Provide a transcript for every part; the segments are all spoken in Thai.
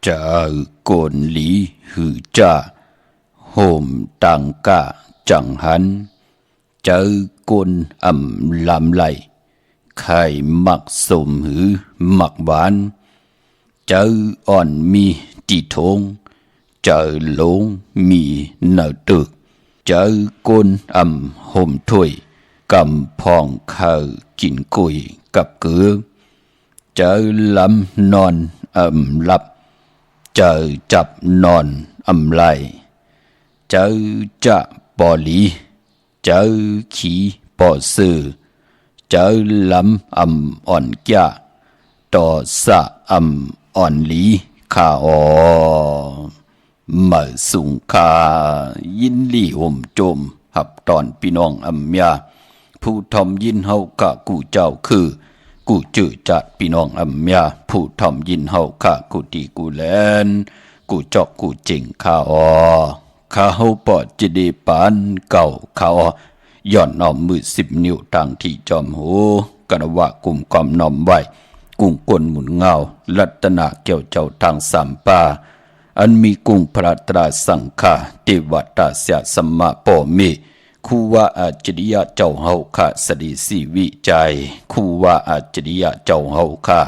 จะกวนหลีหือจ้าโฮมตังกะจังหันเจอกวนลำไหลไข่มักสมหือมักหวานเจออ่อนมีตีทงเจอหลงมีเนื้อตึกเจอกวนโฮมถ้วยกำพองข้าวกินกุยกับเกลือเจอลำนอนหลับเจอจับนอนไหลเจอจะปอลีเจอขี้ปอสือเจอลำอ่อนแก่ต่อสะอ่อนลีข้าเมื่อสุงคายินลี่ห่มโจมหับตอนพี่น้องยาผู้ทอมยินเฮากะกูเจ้าคือกูจื้อจัดพี่น้องยาผู้ทอมยินเฮากะกูตีกูแลนกูจอกกูเจิงข้าข้าเฮาปอดจะได้ปานเก่าข้าย้อนน้อมมือ10 นิ้วทางที่จอมหูกันว่ากลุ่มกอมน้อมไว้กุ้งกวนหมุนเงารัตนาเกี่ยวเจ้าทางสามป่าอันมีกุ้งพระตราสังฆาเทวตาเสียสมมาปอเมคูว่าอาจริยะเจ้าเฮาค่ะสดีสีวิจัยคูว่าอาจริยะเจ้าเฮาค่ะ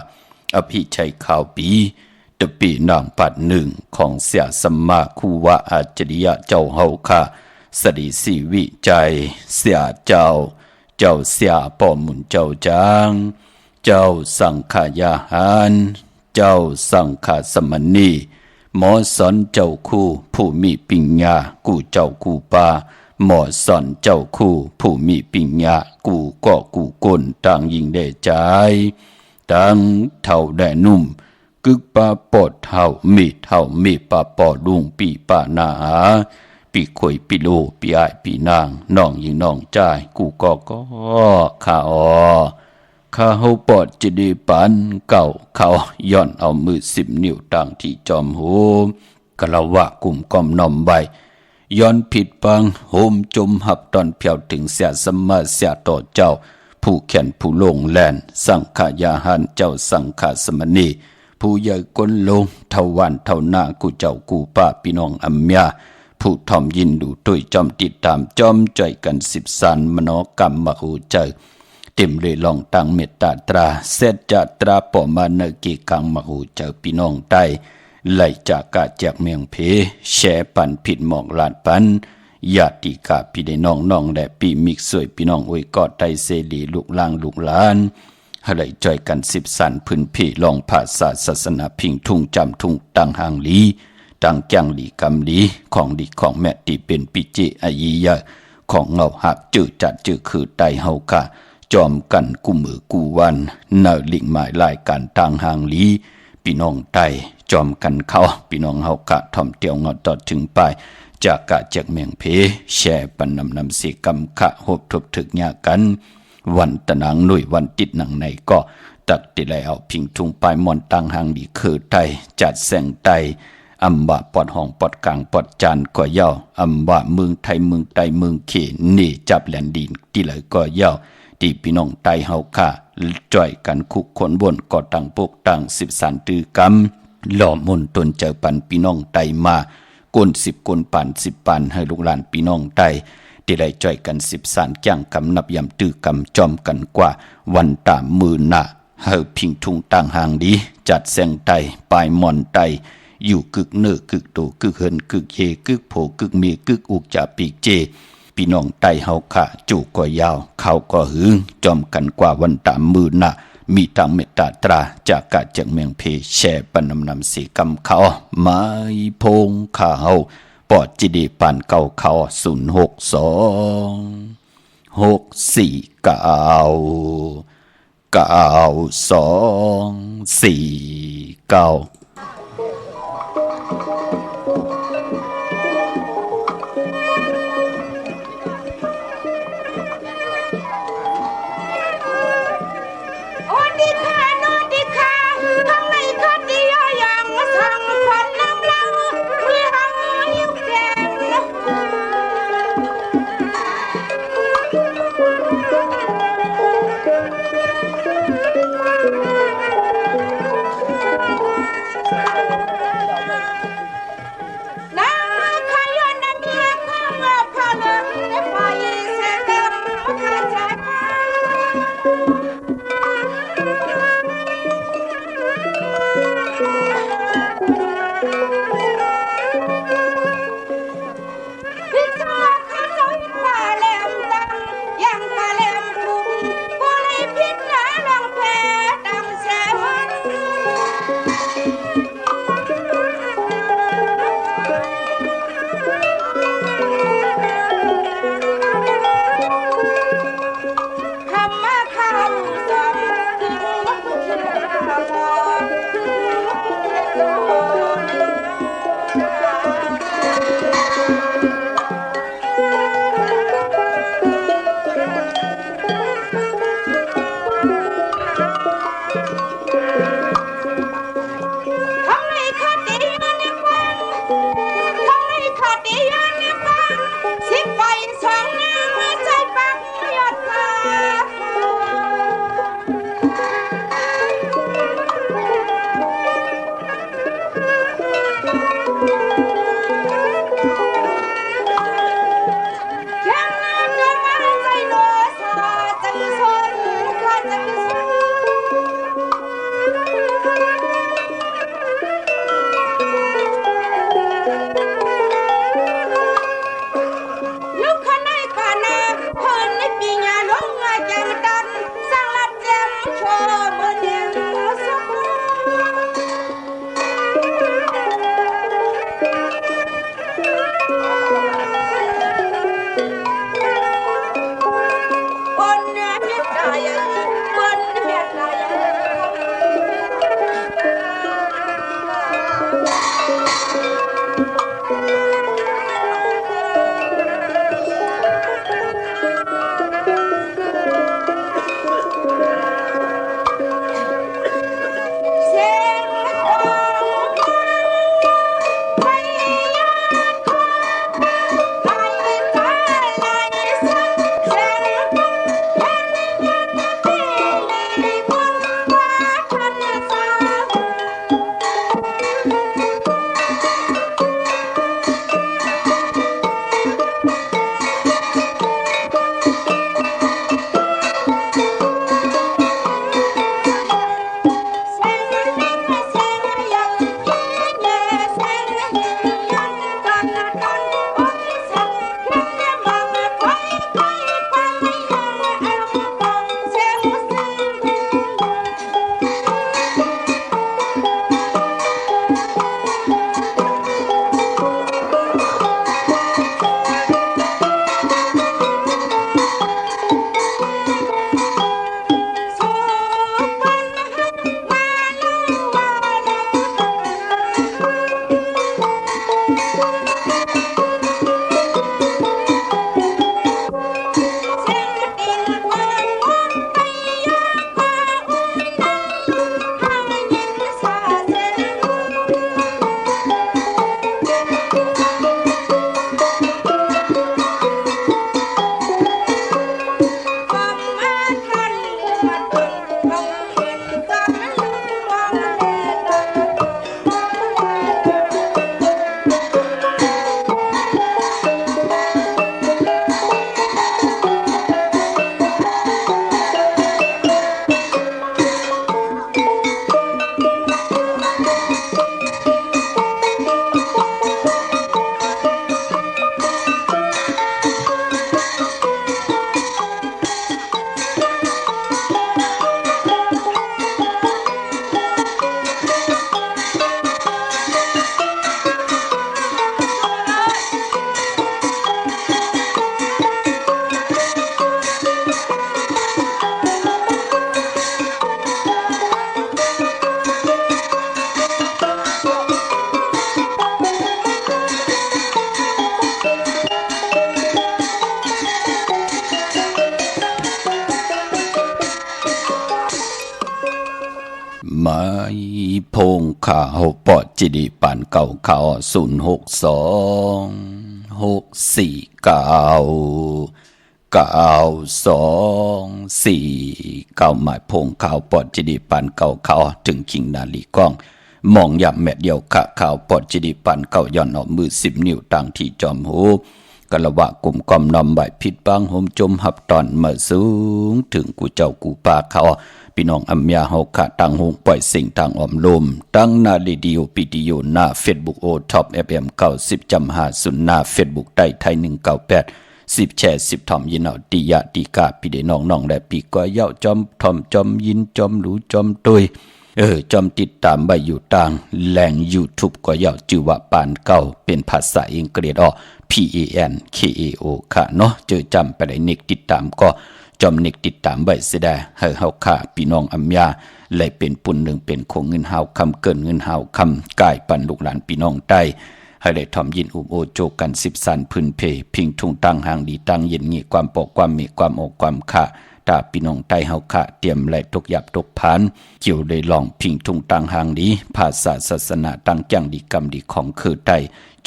อภิชัยข่าวปีตะปีนางปัดหนึ่งของเสียสมมาคูว่าอาจริยะเจ้าเฮาค่ะสดีสีวิจัยเสียเจ้าเสียปอมุนเจ้าจางเจ้าสังขายาหารเจ้าสังขสมณีหมอสอนเจ้าคู่ผู้มีปิญญากูเจ้ากูปาหมอสอนเจ้าคู่ผู้มีปิญญากูก็กูกลต่างยิงได้ใจต่างเท่าได้นุ่มกึกปาปอดเท่ามีปาปอดลุงปีปานาปีข่อยปีโลปีอ้ายปีนางน้องยิงน้องใจกูก็ข้าข้าเฮาปอดจะได้ปานเก่าเขาย้อนเอามือ10 นิ้วต่างที่จอมหูกะละวะกลุ่มกอมน้อมไว้ย้อนผิดปังโหมจมหับตอนเพียวถึงเสียสมาเสียต่อเจ้าผู้แขนผู้ลงแลนสังขายาหันเจ้าสังขสมณีผู้ใหญ่ก้นลงเท่าวันเท่าหน้ากูเจ้ากูป้าพี่น้องยาผู้ทอมยินดูด้วยจอมติดตามจอมใจกัน10 สันมโนกรรมมหูเจอเต็มเลยลองตั้งเมตตาตราเสจจตราปอมาเนกีกังมหูเจอพี่น้องใต้ไล่จากกะแจกเมียงเพแช่ปันผิดหมอกลาดปันญาติกาพี่ได้น้องและปีมิกสวยพี่น้องอวยกอดไตเสรีลูกลางลูกหลานให้ไหลจ่อยกัน10 สันพื้นพี่ลองภาษาศาสนาพิงทุ่งจำทุ่งตังหางลีตังจังลีกำลีของดีของแม่ตีเป็นปิเจอายียะของเงาหักจืดจัดจืดคือไตเฮากะจอมกันกูมือกูวันเนลิงหมายลายการทางหางลีพี่น้องไตจอมกันเขาพี่น้องเฮากะทอมเตียวงอตอดถึงไปจากกะแจกเมียงเพแช่ปันนำสีกำขะหบทบถึกยากันวันตะนางหนุ่ยวันติดหนังในก็ตักติไลเอาพิงทุงปลายมอนตังหางดีคือไตจัดแสงไตบะปอดห้องปอดกลางปอดจานก็เย้าบะเมืองไทยเมืองไตเมืองเขนี่จับแหลนดินที่เลยก็เย้าที่พี่น้องไตเฮาค่ะจ่อยกันคุกคนบนก็ตั้งปกตั้ง10 สันตือกำหล่อมนตนเจอปันพี่น้องไตมาก้น10 ก้นปัน10 ปันให้ลูกหลานพี่น้องไตที่ได้จ่อยกัน10 สันจ้างกำนับยำตือกำจอมกันกว่าวันตามมือหน้าเฮาพิงทุงต่างหางดีจัดแสงไตปลายมอนไตอยู่กึกเนื้อกึกโตกึกเฮินกึกเยกึกโผกึกเมีกึกอุกจะปีกเจพี่น้องไตเฮาค่ะจูก็ยาวเขาก็หึงจอมกันกว่าวันตามมือหน้ามีทางเมตตาตราจากกะจักเมียงเพแช่ปนำสีกำเขาไม้พงข้าเฮาปอดจิดีปานเก่าเขา062 6469249 ไม่พงข่าวปอดจิดีปานเก่าข่าว06264หมายพงข่าวปอดจิดีปานเก่าข่าวถึงคิงนาลีก้องมองยับแม่เดียวขะข่าวปอดจิดีปานเก่าย่อนออกมือ10 นิ้วต่างที่จอมหูกะละวะกลุ่มกอมนำใบผิดบางโฮมจมหับตอนมาสูงถึงกูเจ้ากูปาเขาพี่น้องอัมยาเฮาขะตังหงปล่อยสิ่งทางออมลมตั้งหน้าเรดิโอปิดิโอหน้า Facebook โอท็อป FM 90.50หน้า Facebook ใต้ไทย198 10แชร์10ทอมยินเอาติยะติกาพี่เดน้องๆและพี่ก็เย้าจอมทอมจอมยินจอมหรูจอมตุยจอมติดตามใบอยู่ต่างแหล่ง YouTube ก็เย้าจื่อว่าปานเก่าเป็นภาษาอังกฤษPANKAO ค่ะเนาะเจอจำไปได้เน็กติดตามก็จอมเน็กติดตามไว้เสียได้ให้เฮาค่ะพี่น้องอัมยาเลยเป็นปุ่นหนึ่งเป็นคงเงินเฮาคำเกินเงินเฮาคำกายปันลูกหลานพี่น้องใต้ให้ได้ทอมยินอุบโอโจกัน10 สันพื้นเพพิงทุ่งตั้งห่างดีตั้งเย็นงี้ความปกความมีความอกความค่ะตาพี่น้องใต้เฮาค่ะเตรียมไหลตกหยับตกผานเกี่ยวได้ลองพิงทุ่งตั้งห่างดีภาษาศาสนาตั้งจังดีกรรมดีของคือใต้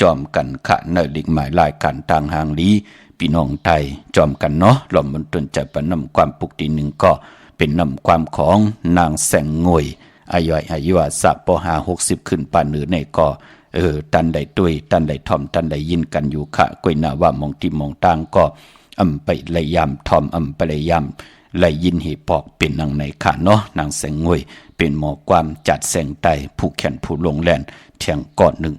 จอมกันขะเนยลิกหมายลายการต่างห่างลีพี่น้องไทยจอมกันเนาะหล่อมบนตนใจปนำความปุกตีหนึ่งก็เป็นนำความของนางแสงงวยอายุสักปหา60ขึ้นป่านหรือในก็ตันใดตุยตันใดทอมตันใดยินกันอยู่ขะกวยนาว่ามองที่มองต่างก็ไปเลยยามทอมไปเลยยามเลยยินหีปอกเป็นนางในขะเนาะนางแสงงวยเป็นหมอความจัดแสงไตผู้แขนผู้ลงแลนเทียงก่อนหนึ่ง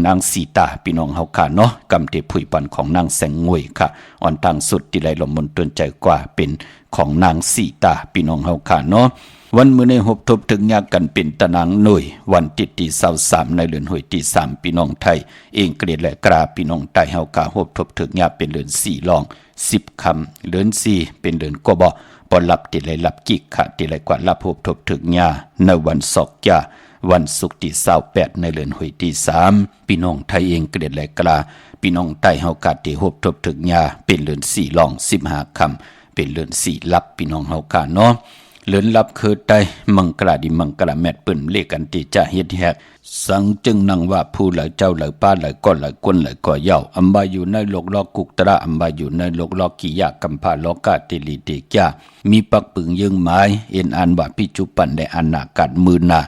นางสีตาพี่น้องเฮาค่ะเนาะกำเตผุยปันของนางแสงงวยค่ะอ่อนต่างสุดที่ไหลลมมนตนใจกว่าเป็นของนางสีตาพี่น้องเฮาค่ะเนาะวันมื้อในหบทบถึงยากกันเป็นตะนางหน่วยวันติดที่23ในเดือนหวยที่3พี่น้องไทยเองเกลียดและกราพี่น้องไทยเฮาค่ะหบทบถึงยากเป็นเดือน4ลอง10คำเดือน4เป็นเดือนกบ่บ่หลับติไหลหลับกิกค่ะติไหลกว่าหลับหบทบถึงยาในวันศอกยาวันศุกร์ที่28ในเดือนหวยที่3พี่น้องไทยเองเกลียดและกราพี่น้องไทยเฮากะที่หบทบถึงยาเป็นเดือน4ลอง15คำเป็นเดือน4ลับพี่น้องเฮากะเนาะเลือนลับคือใต้มังกราดิมังกราแมดปืนเลกันติจะเฮ็ดแฮกสังจึงนังว่าผู้เหล่าเจ้าเหล่าป้าเหล่าก้อนเหล่าก้นเหล่าก่อเย้าอัมบาอยู่ในโลกลอกกุกตระอัมบาอยู่ในโลกลอกกิยากัมพาโลกาติลิเตกะมีปักปึงยึงหมายเอ็นอันว่าพิจุปันในอนาคตมือหน้า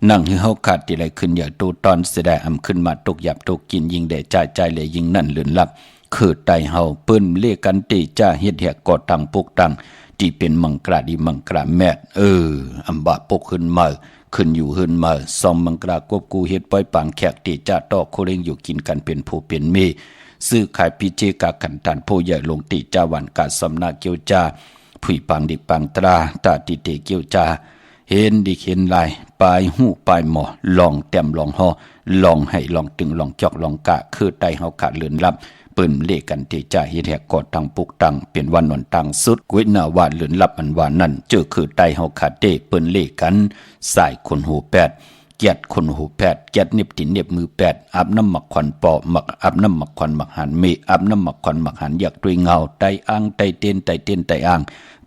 นั่งให้เฮาขาดติไหลขึ้นอย่าตูตอนเสดอำขึ้นมาตกหยับตกกินยิงได้ใจเลยยิงนั่นเลือนลับคือไตเฮาเปิ้นเลกันติจะเฮ็ดแฮกก่อตั้งปกตั้งที่เป็นมังกราดิมังกราแมดอัมบะปกขึ้นมาขึ้นอยู่ขึ้นมาซอมมังกรากบกูเฮ็ดปล่อยปางแขกติจะต่อโคเรงอยู่กินกันเป็นผู้เป็นเมซื้อขายพิเจกาขันตันผู้ใหญ่ลงติจาวันกาสำนาเกียวจาผุยปังดิปังตราตาติเตเกียวจาเห็นดิเห็นลายปลายหูปลายหมอลองเต็มลองห่อลองให้ลองตึงลองจอกลองกะคือไตเฮาขาดเลือนลับเปิ้นเลกันที่จะเฮ็ดแฮกกอดตังปุกตังเป็นวันนอนตังสุดกวยหน้าว่าเลือนลับอันว่านั่นเจอคือไตเฮาขาดเด้เปิ้นเลกันสายคนหูแปดเกียดคนหูแปดเกียดเน็บตินเน็บมือแปดอาบน้ำหมักควันปอหมักอาบน้ำหมักควันหมักหันเมอาบน้ำหมักควันหมักหันอยากด้วยเงาไตอ่างไตเต้นไตเต้นไตอ่าง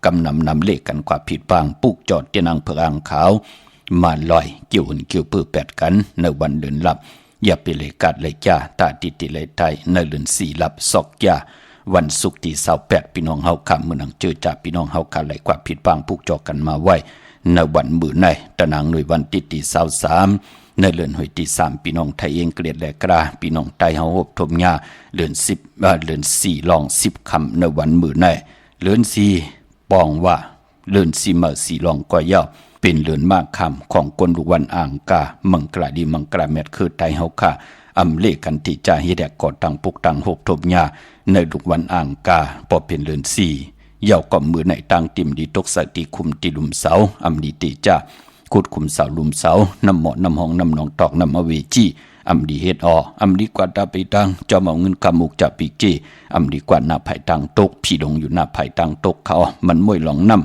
กำนำเลขกันกว่าผิดบางปุกจอดเตียนังเผือกอ่างขาวมาลอยเกี่ยวหุ่นเกี่ยวปื้อแปดกันในวันเดือนลับอย่าไปเลยกัดเลยจ้าตาติติเลยไทยในเดือน4ลับซอกยาวันศุกร์ที่28พี่น้องเฮาคำมื้อนังเจอจ่าพี่น้องเฮากันไหลกว่าผิดบางปุกจอกันมาไว้ในวันมื้อในตะนางหน่วยวันติที่23ในเดือนหวยที่3พี่น้องไทยเองเกลียดและกราพี่น้องไทยเฮาอบทมยาเดือน4ลอง10คำในวันมื้อในเดือน4ปองว่าเดือน4มา4ลองก็ยาวเป็นเดือนมากคำของคนลูกวันอ่างกามังกราดีมังกราแมดคือไทยเฮาค่ะอำเลกันที่จะเฮ็ดแฮกกอดตังปุกตังหกทบยาในลูกวันอ่างกาพอเป็นเดือน4เย่าก็มือในตังติมดีตกสติคุมติลุมเสาอำดีติจ้าขุดคุมเสาลุมเสาน้ำหมอน้ำห้องน้ำหนองตอกน้ำอเวจีอำดีเฮ็ดอำดีกว่าตาไปตังจอมเอาเงินกำมุกจับปีจีอำดีกว่าหน้าไผ่ตังตกพี่ลงอยู่หน้าไผ่ตังตกเขามันมวยหลองน้ำ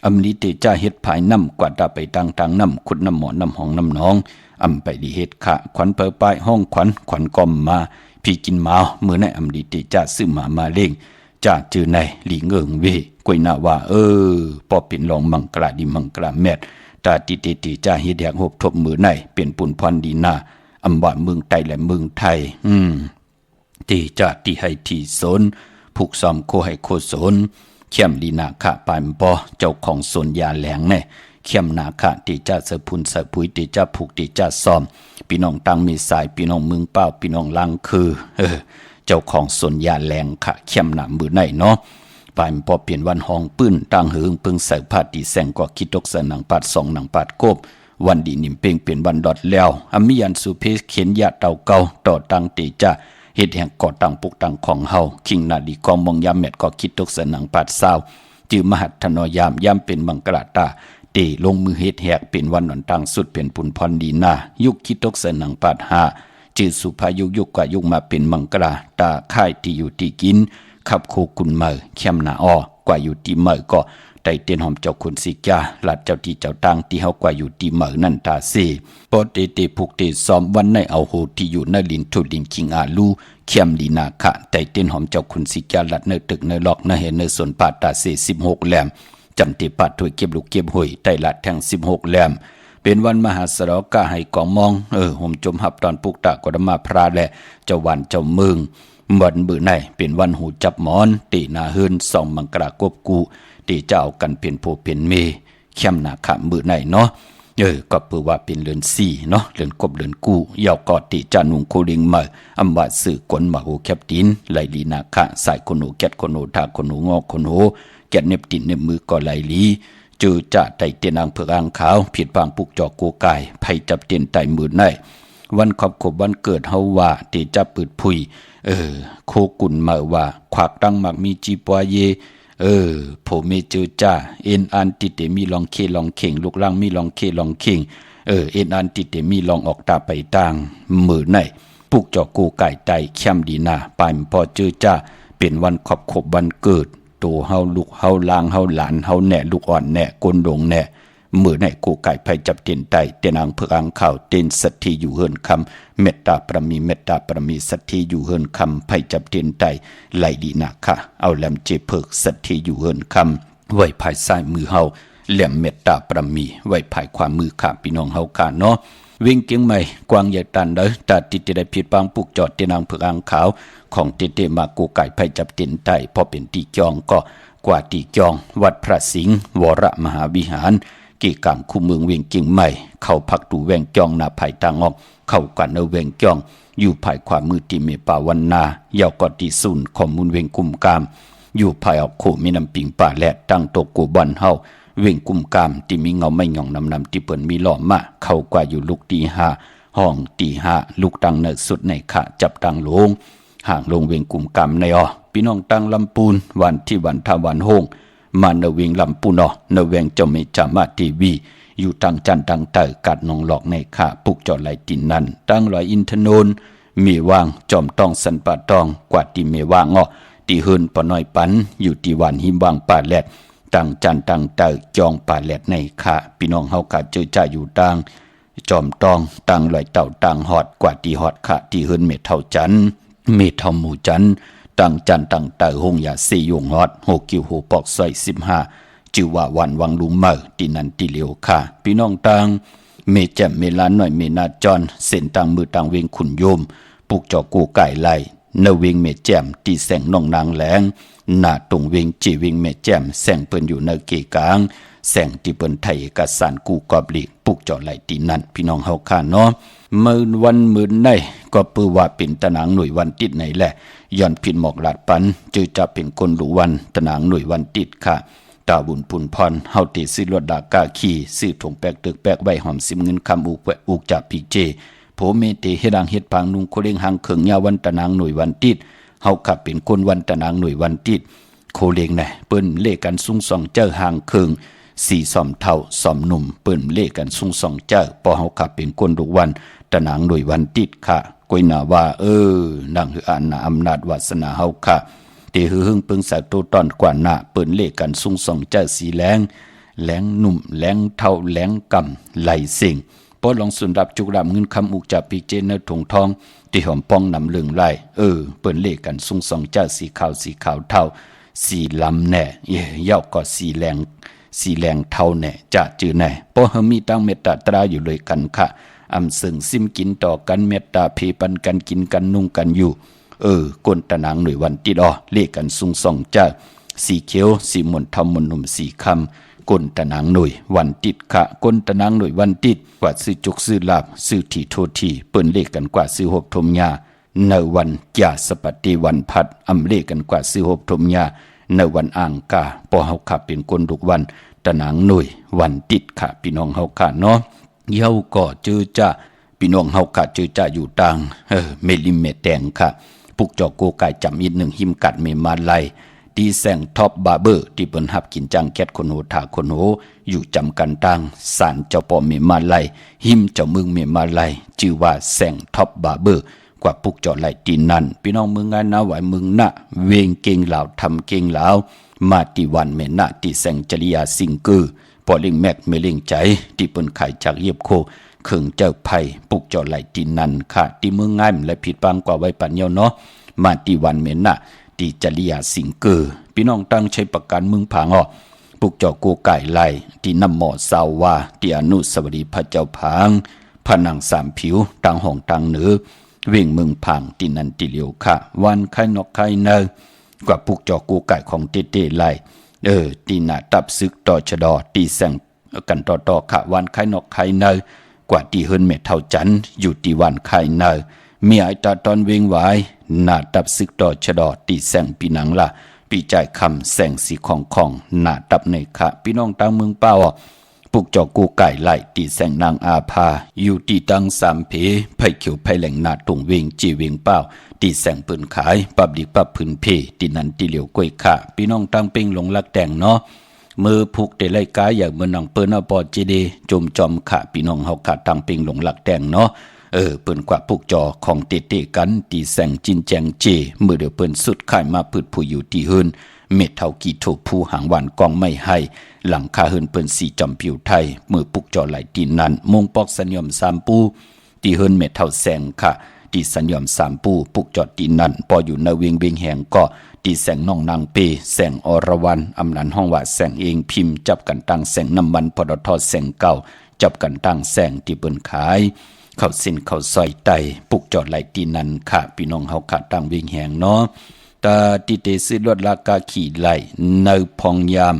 อำนี้เตจ้าเฮ็ดภายน้ำกว่าตาไปตังน้ำขุดน้ำหมอน้ำห้องน้ำหนองอำไปดีเฮ็ดขะขวัญเปิดปลายห้องขวัญกอมมาพี่กินมาเมื่อในอำดีเตจ้าซื้อมาเล่งจ้าจือในหลีเงิงเวกวยหน้าว่าพอเป็นรองมังกราดิมังกราแมด ตาติติจ้าเฮ็ดแหกหบทบมือในเป็นปุ่นพรดีนาอำว่าเมืองไต้และเมืองไทยตีจะตีให้ที่สนผูกซ้อมโคให้โคสนเข้มดีนาคะปานบ่เจ้าของสวนยาแหลงแน่เข้มนาคะตีจะเสพุนเสพุยตีจะผูกตีจะซ้อมพี่น้องตังมีสายพี่น้องเมืองเป้าพี่น้องลังคือเจ้าของสวนยาแหลงค่ะเข้มหนามือในเนาะปานพอเปลี่ยนวันห้องปื้นตังหึงปึงใส่ผ้าตีแสงก็คิดตกสนังปัด2หนังปัดกบวันดีนิ่มเป่งเปลี่ยนวันดอดแล้วอมิยันสุเพเขียนยาเต่าเก่าต่อตังตีจะเฮ็ดแห่งก่อตั้งปุกตั้งของเฮาคิงนาดีกองมองยามแมดก็คิดตกสนังปัดซาวจือมหัตถนอยามย่ำเป็นมังกรตาเตลงมือเฮ็ดแหกเป็นวันนอนตังสุดเป็นปุ่นพรดีนายุคคิดตกสนังปัดหาจือสุภายุกกว่ายุคมาเป็นมังกรตาค่ายที่อยู่ที่กินขับโคกุนเมอเข้มหนาอ้อกว่าอยู่ที่เมอก็ไต่เตียนหอมเจ้าคุณสิกาหลัดเจ้าที่เจ้าตังที่เฮากว่าอยู่ที่เมอนั่นตาเซปอเตผูกเตซ้อมวันในเอาโหที่อยู่ในลินทุดินคิงอาลูเข้มดีนาคะไต่เตียนหอมเจ้าคุณสิกาหลัดเนตึกเนล็อกเนเห็นเนสวนปาตาเซ16แหลมจำติปัดถวยเก็บลูกเก็บหอยไต่หลัดแทง16แหลมเป็นวันมหาสรกาให้กองมองห่มจมหับตอนปุกตะกดมาพระและเจ้าวันเจ้าเมืองวันบื้อในเป็นวันหูจับหมอนตีนาเฮืนส่องมังกรากบกูตีเจ้ากันเป็นโพเป็นเมเข้มนาคะมือในเนาะก็เพื่อว่าเป็นเรือน4เนาะเรือนกบเรือนกูยาวกอติจานุงโคลิงมาอำว่าสื่อกลมาโหแคบตินไหลลีนาคะสายคนโหแกดคนโหทาคนโหงอคนโหแกดเน็บตินเน็บมือก็ไหลลีจือจะไต่เตียนางเผือกอ่างขาวผิดบางปุกจอกโกกายไผจับเตียนไต่มือในวันครอบครัววันเกิดเฮาว่าตีจับปืดพุยโคกุนมาว่าขวากตั้งมักมีจีปวเยผมเมจือจ้าเอ็นอันติเตมีลองเคลองเข่งลูกล่างมีลองเคลองเข่งเอ็นอันติเตมีลองออกตาไปต่างมือในปุกจอกโกไก่ไตเข้มดีนาปายพอจือจ้าเป็นวันครอบครัววันเกิดโตเฮาลูกเฮาลางเฮาหลานเฮาแหน่ลูกอ่อนแหน่กนดงแหน่มือในกูไก่ไผจับเตียนไตเตียนางเพื่ออ่างข่าวเตียนสัตทีอยู่เฮินคำเมตตาประมีสัตทีอยู่เฮินคำไผจับเตียนไตไหลดีนาคะเอาแหลมเจเพิกสัตทีอยู่เฮินคำไว้ภายซ้ายมือเฮาแหลมเมตตาประมีไว้ภายขวามือข้าพี่น้องเฮาค่ะเนาะวิ่งเกียงใหม่กวางใหญ่ตันเด้อตาติดได้ผิดบางปุกจอดเตียนางเพื่ออ่างขาวของเตมากูไก่ไผจับเตียนไตพอเป็นตีจองก็กว่าตีจองวัดพระสิงห์วรมหาวิหารกี่กรรมคู่เมืองเวียงเกียงใหม่เข้าพักดูแวงจองนาภายตางออกเข้ากันเนเวียงจองอยู่ภายขวามือที่เมป่าวันนายาวกอดีสุนข้อมูลเวียงกุมกามอยู่ภายออกโขมีน้ำปิงป่าและตั้งโตกูบันเฮาเวียงกุมกามที่มีเงาไม่หย่องนำที่เปิ้นมีหล่อมาเข้ากว่าอยู่ลูกตี5ห้องตี5ลูกตังเนสุดในขะจับตังลงห่างลงเวียงกุมกามในพี่น้องตังลำปูนวันที่วันทาวันโฮงมาเนเวียงลำปูนเนเวียงเจ้าเมจามาทีวีอยู่ตังจันตังเตอกัดนองหลอกในขาปุกจอดไหลตินนั้นตั้งลอยอินทนนมีวางจอมตองสันปะตองกว่าที่เมวางตีเฮินปน้อยปันอยู่ที่วันหิมวางป่าแลดตังจันตังเตอจองป่าแลดในขาพี่น้องเฮากะเจอจ่าอยู่ตังจอมตองตังลอยเต่าตังหอดกว่าที่หอดขาที่เฮินเมเท่าจันเมเท่าหมู่จันตังจันตังเตอหงยา4ยงฮอด6กิวโหปอกซอย15จือว่าวันวังลุมเมอตีนันตีเหลียวค่ะพี่น้องตังเมแจ่มเมลานหน่อยเมนาจอนเส้นตังมือตังเวงขุนโยมปุกจอกูไก่ไหลเนเวงเมแจ่มตีแสงน้องนางแหลงหน้าตรงเวงจีเวงเมแจ่มแสงเปิ้นอยู่ในเกกลางแสงที่เปิ้นไทยเอกสารกูกอบลีกปุกจอไหลตีนันพี่น้องเฮาค่ะเนาะมื้อวันมื้อในก็ปือว่าเป็นตะนางหน่วยวันติดไหนแหละย้อนพินหมอกลาดปันจือจะเป็นคนหลูวันตะนางหน่วยวันติดค่ะตาบุญปุนพรเฮาติซื้อรถดากาขี่ซื้อถงแปกตึกแปกใบหอมซิมเงินคำอุกจากพีเจโผเมเตเฮดังเฮ็ดพังนุงโคเล็งหังเขิงยาวันตะนางหน่วยวันติดเฮาขับเป็นคนวันตะนางหน่วยวันติดโคเล็งน่ะเปิ้นเลกันซุงส่องเจ้าหังเขิง4ซ่อมเท่าซ่อมหนุ่มเปิ้นเลกันซุงส่องเจ้าพอเฮาขับเป็นคนทุกวันตะนางหน่วยวันติดค่ะกวยหน้าว่านังหืออ่านนาอำนาจวาสนาเฮาค่ะเตหือหึงปึงสายตัวตอนกว่าหน้าเปิ้นเลกันซุงส่องเจ้าสีแหลงหนุ่มแหลงเท่าแหลงกำไหลสิงพอลองสุนดับจุกดำเงินคำอุกจากปีเจนในถุงทองที่หอมป้องนำเลืองไล่เปิ้นเลกันซุงส่องเจ้าสีขาวเท่าสีลำแน่เย่าก็สีแหลง สีแรงเท่าแน่จะจือแน่เพราะเฮามีตั้งเมตตาตราอยู่เลยกันค่ะอำซึ่งซิมกินต่อกันเมตตาเพปันกันกินกันนุ่งกันอยู่ก้นตะนางหน่วยวันติดเลขกันสุงส่องจ้าสีเขียวสีมนทำมนหนุ่มสีคำก้นตะนางหน่วยวันติดค่ะก้นตะนางหน่วยวันติดกว่าซื้อจุกซื้อลาบซื้อที่โททีเปิ้นเลขกันกว่าซื้อหบทมยาในวันยาสปฏิวันพัดอำเลขกันกว่าซื้อหบทมยาในวันอ่างกาพอเฮาขับเป็นคนทุกวันตะนางหน่วยวันติดค่ะพี่น้องเฮาค่ะเนาะเย้าก็เจอจ้าพี่น้องเฮาค่ะเจอจ้าอยู่ต่างเมลิมเมแดงค่ะปุกจอกโกไก่จำอีกหนึ่งหิมกัดเมมาไลดีแสงท็อปบาร์เบอร์ที่เปิ้นหับกินจังแคทคนโหถาคนโหอยู่จำกันตังสารเจ้าปอเมมาไลหิมเจ้าเมืองเมมาไลชื่อว่าแสงท็อปบาร์เบอร์กว่าปุกจอไหลตีนั่นพี่น้องเมืองงานนาไหวเมืองนะเวงเก่งเหล่าทำเก่งเหล่ามาติวันเมนะติแสงจริยาสิงกือปอลิงแมกเมลิงใจที่เปิ้นขายจากเยียบโคเขิงเจ้าไผ่ปุกจอไหลตีนั่นค่ะที่เมืองง่ายและผิดบางกว่าไว้ปัญญาเนาะมาติวันเมนะติจริยาสิงกือพี่น้องตั้งใช้ประกันเมืองผางปุกจอโกไก่ไหลที่นำหมอสาววาที่อนุสาวรีย์พระเจ้าผางผนังสามผิวต่างห้องต่างเหนือเว่งเมืองผางที่นันติเลียวค่ะวันไข่นกไข่เนอกว่าปุกจอโกไก่ของเต้ไหลตีหน้าตับซึกต่อชะดอตีแสงกันต่อค่ะวันไข่นกไข่เนอกว่าตีเฮินเม็ดเท่าจันอยู่ตีวันไข่เนอมีไอตาตอนเวงไว้หน้าตับซึกต่อชะดอตีแสงปีหนังละปีจ่ายคำแสงสีของหน้าตับในค่ะพี่น้องต่างเมืองเป้าปุกจอกูไก่ไหลตีแสงนางอาภาอยู่ตีตั้งสามเพไผ่เขียวไผ่แหลงหน้าตรงเวงจีเวงเป้าตีแสงปืนขายปับดิปับพื้นเพตีนันตีเหลียวกล้วยค่ะพี่น้องตั้งเป่งหลงลักแต่งเนาะมือผูกเตไลกายอย่างเมืองหนังเปิ้นเอาปอจีดีจมจอมค่ะพี่น้องเฮาค่ะตั้งเป่งหลงลักแต่งเนาะเปิ้นกว่าปุกจอของเตกันตีแสงจินแจงเจมือเดียวเปิ้นสุดขายมาพืดผู้อยู่ตีเฮินเม็ดเท่ากี่โถผู้หางหวานกองไม่ให้หลังคาเฮินเปิ้นสีจอมผิวไทยมือปุกจอไหลตีนั้นมงปอกสัญญอมสามปูตีเฮินเม็ดเท่าแสงค่ะตีสัญญอมสามปูปุกจอดตีนั้นพออยู่ในเวียงเวียงแหงก็ตีแสงน้องนางเปแสงอรวรรณอำนันห้องว่าแสงเองพิมพ์จับกันตั้งแสงน้ำมันปตทแสงเก่าจับกันตั้งแสงที่เปิ้นขายเข้าเส้นเข้าซอยไตปุกจอดไหลตีนั้นค่ะพี่น้องเฮาค่ะตั้งเวียงแหงเนาะตาติเตซื้อลดราคาขี่ไหลในพองยาม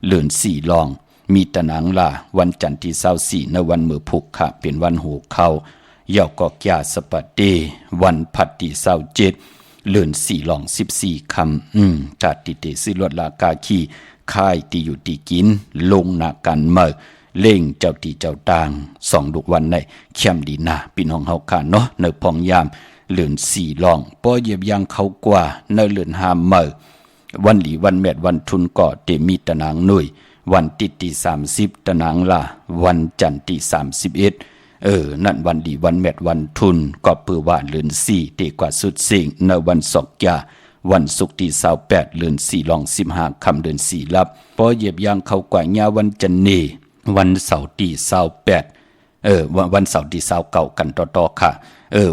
เลื่อนสี่ลองมีตะหนังล่ะวันจันทร์ที่24ในวันมือพุกค่ะเป็นวันหูเข้าเยาก็กยาสปัดเดวันพัดที่27เลื่อน4ลอง14คำตาติเตซื้อลดราคาขี่ค่ายที่อยู่ที่กินลงหน้ากันเมื่อเล่งเจ้าตีเจ้าต่างสองดุกวันในเข้มดีนาพี่น้องเฮาค่ะเนาะในพองยามเลื่อนสี่ลองป้อเหยียบยางเขากว่าในเลื่อนห้ามเมื่อวันหลีวันแมดวันทุนก็เตมีตะนางหน่วยวันติดที่30ตะนางล่ะวันจันทร์ที่31นั่นวันดีวันแมดวันทุนก็เปื้อว่าเลื่อน4เตกว่าสุดสิ่งในวันศกยาวันศุกร์ที่28เดือน4ลอง15ค่ำเดือน4ลับป้อเหยียบยางเขากว่าญาวันจันนีวันเสาร์ที่28วันเสาร์ที่29กันต่อๆค่ะ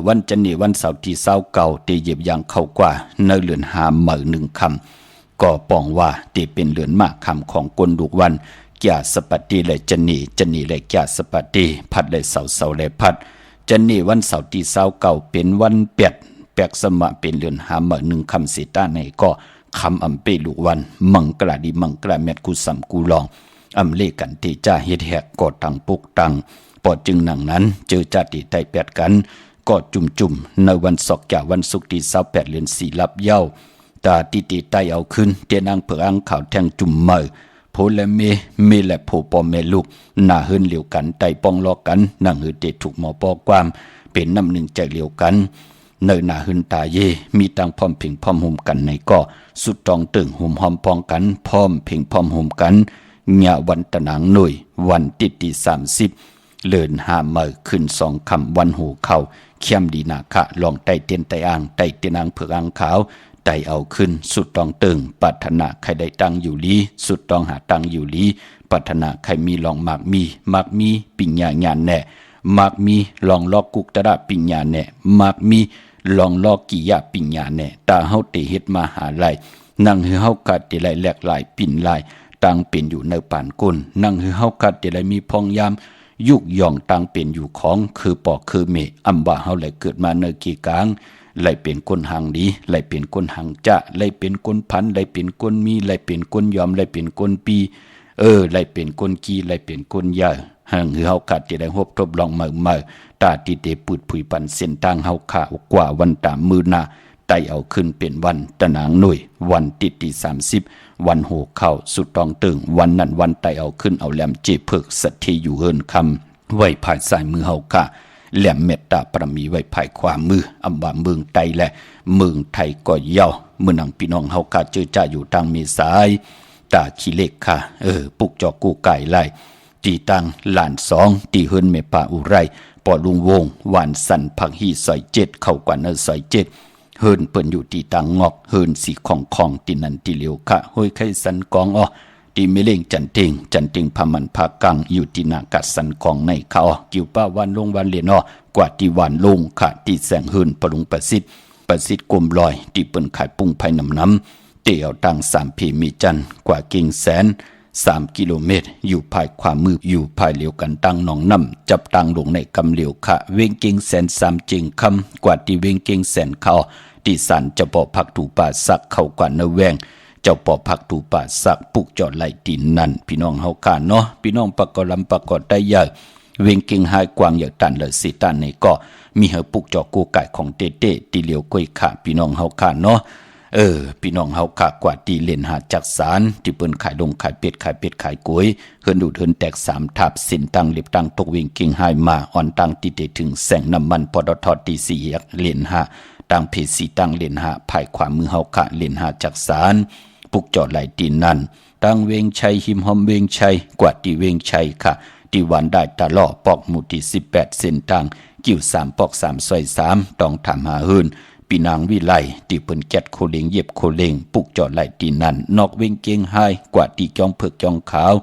วันจันนีวันเสาร์ที่29เตเหยียบยางเขากว่าในเดือน5มื้อ1ค่ำก็ปองว่าเตเป็นเดือนมากค่ำของกนดุกวันแก่สปัตติและจันนีและแก่สปัตติพัดและเสาและพัดจันนีวันเสาร์ที่29เป็นวันแปกสมะเป็นเดือน5มื้อ1ค่ำสิตาในก็คำอำเปลูกวันมังกลาดีมังกลาแมดกุสัมกูลองอำเลกันที่จ้าเฮ็ดแหกก็ตังปุกตังปอจึงหนังนั้นเจอจัดที่ไต้แปดกันก็จุ่มในวันศกจากวันศุกร์ที่28เดือน4ลับเย้าตาติติไต้เอาขึ้นเตนางเผืออังข่าวแทงจุ่มเมอโพและเมและโพปอแม่ลูกหน้าเฮินเหลียวกันไต้ป้องลอกกันนั่งหือเตถูกหมอปอความเป็นน้ำหนึ่งใจเหลียวกันเนยหน้าหืนตาเยมีตังพร้อมเพ่งพร้อมห่มกันในก็สุดตองตึงห่มหอมปองกันพร้อมเพ่งพร้อมห่มกันญาวันตะนางหน่วยวันติดที่30เลื่อน5มื้อขึ้น2ค่ำวันหูเข้าเข้มดีนาคะลองไต่เตียนไต่อ่างไต่เตียนอ่างเผือกอ่างขาวไต่เอาขึ้นสุดตองตึงปัฒนาใครได้ตังอยู่ลีสุดตองหาตังอยู่ลีปัฒนาใครมีลองมากมีปิญญาญาณแน่มากมีลองลอกกุกตระปิญญาแน่มากมีลองลอกกิยาปิญญาแน่ตาเฮาเตเฮ็ดมาหาไหลนั่งเฮากะเตไหลแหลกหลายปิ่นหลาย ต่างเป็นอยู่ในป่านก้นนั่งคือเฮากัดจะได้มีพองยามยุกย่องต่างเป็นอยู่ของคือปอกคือเมอำว่าเฮาไหลเกิดมาในกีกลางไหลเป็นก้นหางดีไหลเป็นก้นหางจะไหลเป็นก้นพันไหลเป็นก้นมีไหลเป็นก้นยอมไหลเป็นก้นปีไหลเป็นก้นกีไหลเป็นก้นยาหังคือเฮากัดจะได้ฮบทบลองเมื่อตาติเตปืดผุยปันเส้นทางเฮาขากว่าวันตามมือหน้าไตเอาขึ้นเป็นวันตะนางหน่วยวันติดที่30วันโหเข้าสุดตองตึงวันนั้นวันไตเอาขึ้นเอาแหลมเจเพิกสัตทีอยู่เฮินคำไว้ภายสายมือเฮากะแหลมเมตตาประมีไว้ภายขวามืออำว่าเมืองไตและเมืองไทยก็เย่าเมื่อนังพี่น้องเฮากะเจอจ่าอยู่ทางเมษายตาขี้เล็กค่ะปุกจอกกูไก่ไล่ตีตังหลาน2ตีเฮินเมป่าอุไรปอลุงวงหวานสันผักฮีซอย7เข้ากว่าเนซอย7เฮินเปิ้นอยู่ที่ต่างงอกเฮินสีของตินันติเหลียวค่ะห้อยไข่สันกองตีเมเลงจันเต็งพามันพากังอยู่ที่นากัดสันกองในเขากิวป้าวันลงวันเลียนกว่าที่วันลงค่ะที่แสงเฮินปรุงประสิทธิ์กลมลอยที่เปิ้นขายปุ้งไผ่น้ำเตี่ยวตัง3 พีมีจันกว่ากิ่งแสน3 กิโลเมตรอยู่ภายขวามืออยู่ภายเหลียวกันตั้งหนองน้ำจับตังลงในกำเหลียวค่ะเวงกิ่งแสน3 จิงคำกว่าที่เวงกิ่งแสนเขาที่สันเจ้าป่อพักถูป่าสักเข้ากว่าเนแวงเจ้าป่อพักถูป่าสักปุกจอดไหลตีนนั่นพี่น้องเฮากันเนาะพี่น้องปะกอลำปะกอได้ยากเวงกิ่งหายกวางอย่างตันเลยสิตันในก็มีเฮาปุกจอกูไก่ของเต้ตีเหลียวก้อยขาพี่น้องเฮากันเนาะพี่น้องเฮาขากว่าตีเล่นหาจักสารที่เปิ้นขายลงขายเป็ดขายกล้วยเฮินดูดเฮินแตก3 ทับสินตังเล็บตังตกเวงกิ่งหายมาอ่อนตังติเตถึงแสงน้ำมันปตทตี4ยักเล่นหาตังเพสีตังเล่นหาภายขวามือเฮาขะเล่นหาจักสารปุกจอดไหลตีนนั่นตังเวงชัยหิมหอมเวงชัยกว่าตีเวงชัยค่ะที่วันได้ตะล่อปอกหมู่ที่18เส้นตังกิ้ว3ปอก3ซอย3ต้องทำหาเฮินปีนางวิไลตีเปิ้นแกดโคเลงเย็บโคเลงปุกจอดไหลตีนั่นนอกเวงเกงไฮกว่าตีจองเผือกจองขาว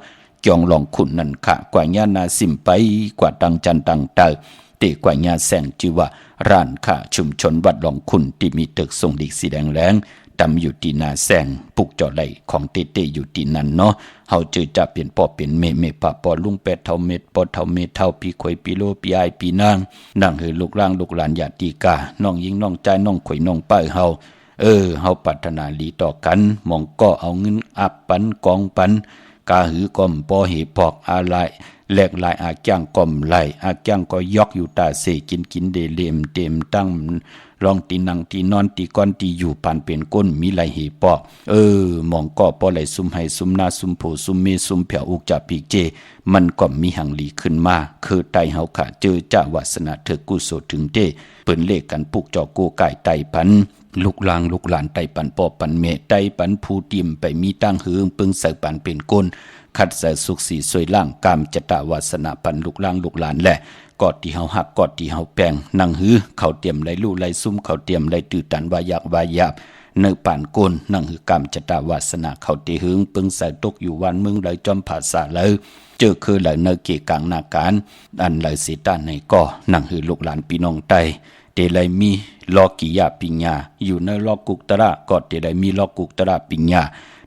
จองหลองขุนนั่นค่ะกว่าญานาสิมไปกว่าตังจันตังเตอเตกว่าญาแสงจิว่าร้านค้าชุมชนวัดหลองขุนที่มีตึกทรงดิกสีแดงแรงตำอยู่ที่นาแสงปุกจอดไหลของเต้อยู่ที่นั่นเนาะเฮาเจอจะเปลี่ยนปอเปลี่ยนเมปะปอลุง8 เท่าเม็ดปอเท่าเม็ดเท่าปีข่อยปีโลปีอายปีนางนั่งเฮลูกล่างลูกหลานญาติกาน้องยิงน้องใจน้องข่อยน้องป้ายเฮาเฮาปรารถนาดีต่อกันมองก็เอาเงินอับปันกองปันกาหือกอมปอเหปอกอะไรแหลกลายอาจ้างกอมไหลอาจ้างก็ยอกอยู่ตาเสกินเดเลมเต็มตั้งลองตีนังตีนอนตีก้อนตีอยู่ปานเป็นก้นมีไหลเหปอกมองก็ปอไหลซุ่มให้ซุ่มหน้าซุ่มโผซุ่มเมซุ่มเผียวอุกจับปีกเจมันก็มีหังลีขึ้นมาคือไตเฮาค่ะเจอจ้าวาสนาเถอกุโสถึงเตเปิ้นเลขกันปุกจอโกไก่ไตปันลูกลางลูกหลานไตปันปอปันเมไตปันผู้ติมไปมีตั้งหืงปึงใส่ปันเป็นก้นขัดใส่สุขสีสวยล่างกามจตาวาสนาปันลูกล่างลูกหลานแหละกอดที่เฮาหักกอดที่เฮาแปลงนั่งหือเขาเตรียมไหลลู่ไหลซุ่มเขาเตรียมไหลตื้อตันวายาบเนื้อป่านก้นนั่งหือกามจตาวาสนาเขาเตหืงปึงใส่ตกอยู่วันมึงไหลจอมผาษาเลยเจอคือไหลเนื้อเกกลางนาการอันไหลสีตานในก่อนั่งหือลูกหลานพี่น้องไตเตไลมีลอกิยาปิญญาอยู่ในลอกุกตระกอดเตไลมีลอกุกตระปิญญา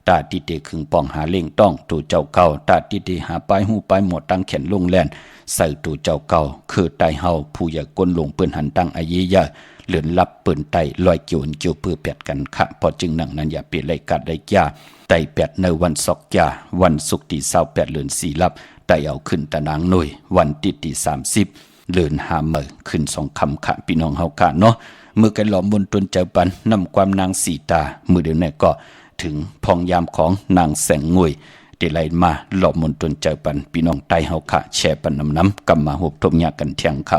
ตาติเตขึงป่องหาเล่งต้องตัวเจ้าเก่าตาติเตหาปลายหูปลายหมดตั้งแขนลงแล่นใส่ตัวเจ้าเก่าคือไตเฮาผู้อย่ากลลงเปิ้นหันตั้งอาเยยะเหลือนลับเปิ้นไตลอยเกี่ยวเพื่อแปดกันค่ะพอจึงนั่งนั้นอย่าเปลี่ยนไรกัดไรยาไตแปดในวันศอกยาวันศุกร์ที่28เดือน4ลับไตเอาขึ้นตะนางหน่วยวันที่30เดือน5มื้อขึ้น2 ค่ำค่ะพี่น้องเฮาค่ะเนาะมื้อกันหลอมบนตนเจ้าปันนำความนางสีตามื้อเดียวนี้ก็ถึงพองยามของนางแสงงวยเดลัยมาหลอบมนตนเจ้าปันพี่น้องไตเฮาค่ะแชร์ปันน้ำกำมาหบทบยากันเที่ยงค่ะ